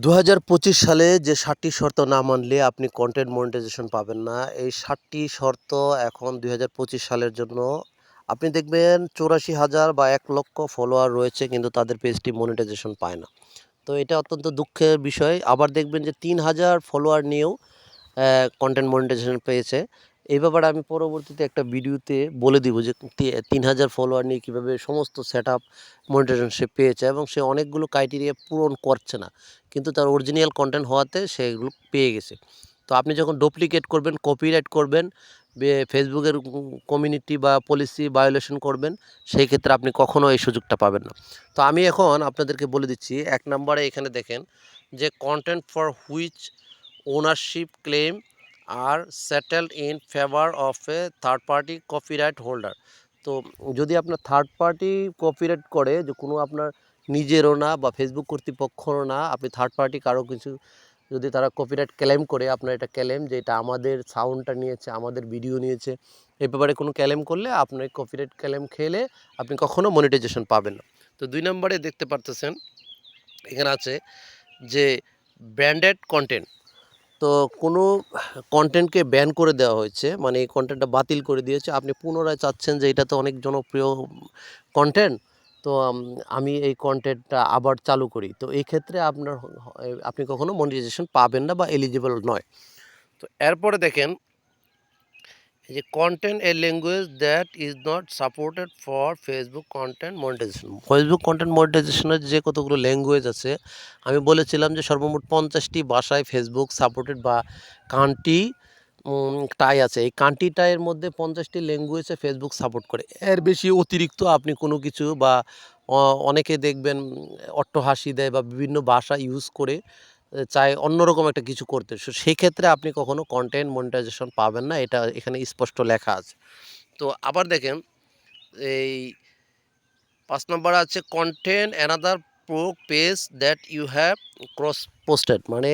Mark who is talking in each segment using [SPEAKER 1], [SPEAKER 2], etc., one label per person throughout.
[SPEAKER 1] ২০২৫ সালে যে ৭টি শর্ত না মানলে আপনি কন্টেন্ট মনিটাইজেশন পাবেন না। এই ৭টি শর্ত এখন ২০২৫ সালের জন্য আপনি দেখবেন ৮৪,০০০ বা ১,০০,০০০ ফলোয়ার রয়েছে কিন্তু তাদের পেজটি মনিটাইজেশন পায় না। তো এটা অত্যন্ত দুঃখের বিষয়। আবার দেখবেন যে ৩,০০০ ফলোয়ার নিয়েও কন্টেন্ট মনিটাইজেশন পেয়েছে। এই ব্যাপারে আমি পরবর্তীতে একটা ভিডিওতে বলে দিব যে ৩,০০০ ফলোয়ার নিয়ে কীভাবে সমস্ত সেটআপ মনিটাইজেশন সে পেয়েছে এবং সে অনেকগুলো ক্রাইটেরিয়া পূরণ করছে না। কিন্তু তার অরিজিনাল কন্টেন্ট হওয়াতে সে এগুলো পেয়ে গেছে। তো আপনি যখন ডুপ্লিকেট করবেন, কপিরাইট করবেন, ফেসবুকের কমিউনিটি বা পলিসি ভায়োলেশন করবেন, সেই ক্ষেত্রে আপনি কখনো এই সুযোগটা পাবেন না। তো আমি এখন আপনাদেরকে বলে দিচ্ছি ১ নম্বরে এখানে দেখেন যে content for which ownership claim are settled in favour of a third party copyright holder. তো যদি আপনার থার্ড পার্টি কপিরাইট করে যে কোনো আপনার নিজেরও না বা ফেসবুক কর্তৃপক্ষরও না, আপনি থার্ড পার্টি কারো কিছু যদি তারা কপিরাইট ক্লেম করে, আপনার এটা ক্লেম যে এটা আমাদের সাউন্ডটা নিয়েছে, আমাদের ভিডিও নিয়েছে, এই ব্যাপারে কোনো ক্লেম করলে আপনার কপিরাইট ক্লেম খেলে আপনি কখনো মনিটাইজেশন পাবেন না। তো ২ নম্বরে দেখতে পারতেছেন এখানে আছে যে ব্র্যান্ডেড কন্টেন্ট। তো কোনো কন্টেন্টকে ব্যান করে দেওয়া হয়েছে, মানে এই কন্টেন্টটা বাতিল করে দিয়েছে। আপনি পুনরায় চাচ্ছেন যে এটা তো অনেক জনপ্রিয় কন্টেন্ট, তো আমি এই কন্টেন্টটা আবার চালু করি। তো এই ক্ষেত্রে আপনার আপনি কখনো মনিটাইজেশন পাবেন না বা এলিজিবল নয়। তো এরপরে দেখেন এই যে content a language that is not supported for Facebook content monetization. Facebook content মনিটাইজেশনের যে কতগুলো ল্যাঙ্গুয়েজ আছে, আমি বলেছিলাম যে সর্বমোট ৫০টি ভাষায় ফেসবুক সাপোর্টেড বা কান্ট্রি টাই আছে। এই কান্ট্রি টাইয়ের মধ্যে ৫০টি ল্যাঙ্গুয়েজে ফেসবুক সাপোর্ট করে। এর বেশি অতিরিক্ত আপনি কোনো কিছু বা অনেকে দেখবেন অট্টহাসি দেয় বা বিভিন্ন ভাষা ইউজ করে চায় অন্যরকম একটা কিছু করতে। সেই ক্ষেত্রে আপনি কখনো কন্টেন্ট মনিটাইজেশন পাবেন না। এটা এখানে স্পষ্ট লেখা আছে। তো আবার দেখেন এই ৫ নম্বরে আছে content another pro page that you have cross posted, মানে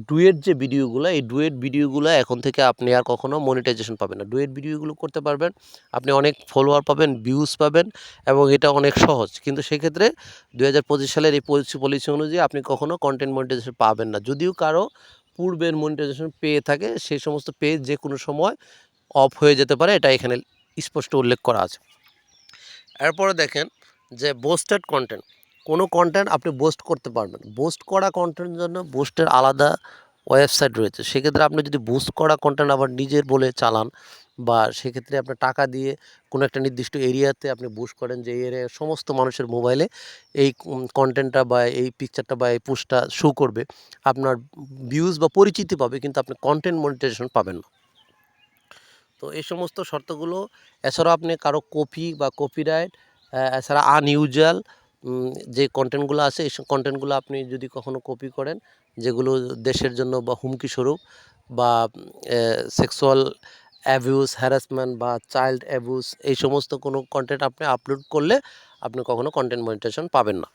[SPEAKER 1] ডুয়েট যে ভিডিওগুলো, এই ডুয়েট ভিডিওগুলো এখন থেকে আপনি আর কখনো মনিটাইজেশন পাবেন না। ডুয়েট ভিডিওগুলো করতে পারবেন, আপনি অনেক ফলোয়ার পাবেন, ভিউজ পাবেন এবং এটা অনেক সহজ। কিন্তু সেক্ষেত্রে ২০২৫ সালের এই পলিসি অনুযায়ী আপনি কখনো কন্টেন্ট মনিটাইজেশন পাবেন না। যদিও কারো পূর্বের মনিটাইজেশন পেয়ে থাকে, সেই সমস্ত পেজ যে কোনো সময় অফ হয়ে যেতে পারে, এটা এখানে স্পষ্ট উল্লেখ করা আছে। এরপরে দেখেন যে বোস্টেড কন্টেন্ট। কোনো কন্টেন্ট আপনি বোস্ট করতে পারবেন। বোস্ট করা কন্টেন্টের জন্য বোস্টের আলাদা ওয়েবসাইট রয়েছে। সেক্ষেত্রে আপনি যদি বুস্ট করা কন্টেন্ট আবার নিজের বলে চালান বা সেক্ষেত্রে আপনার টাকা দিয়ে কোনো একটা নির্দিষ্ট এরিয়াতে আপনি বুস্ট করেন যে এই এরিয়ার সমস্ত মানুষের মোবাইলে এই কন্টেন্টটা বা এই পিকচারটা বা এই পোস্টটা শো করবে। আপনার ভিউজ বা পরিচিতি পাবে কিন্তু আপনি কন্টেন্ট মনিটাইজেশন পাবেন না। তো এই সমস্ত শর্তগুলো এছাড়াও আপনি কারো কপি বা কপিরাইট এছাড়া আনইউজুয়াল যে কন্টেন্টগুলো আছে, এই কন্টেন্টগুলো আপনি যদি কখনো কপি করেন যেগুলো দেশের জন্য বা হুমকি স্বরূপ বা সেক্সুয়াল অ্যাবিউজ, হ্যারাসমেন্ট বা চাইল্ড অ্যাবিউজ, এই সমস্ত কোনো কন্টেন্ট আপনি আপলোড করলে আপনি কখনো কন্টেন্ট মনিটাইজেশন পাবেন না।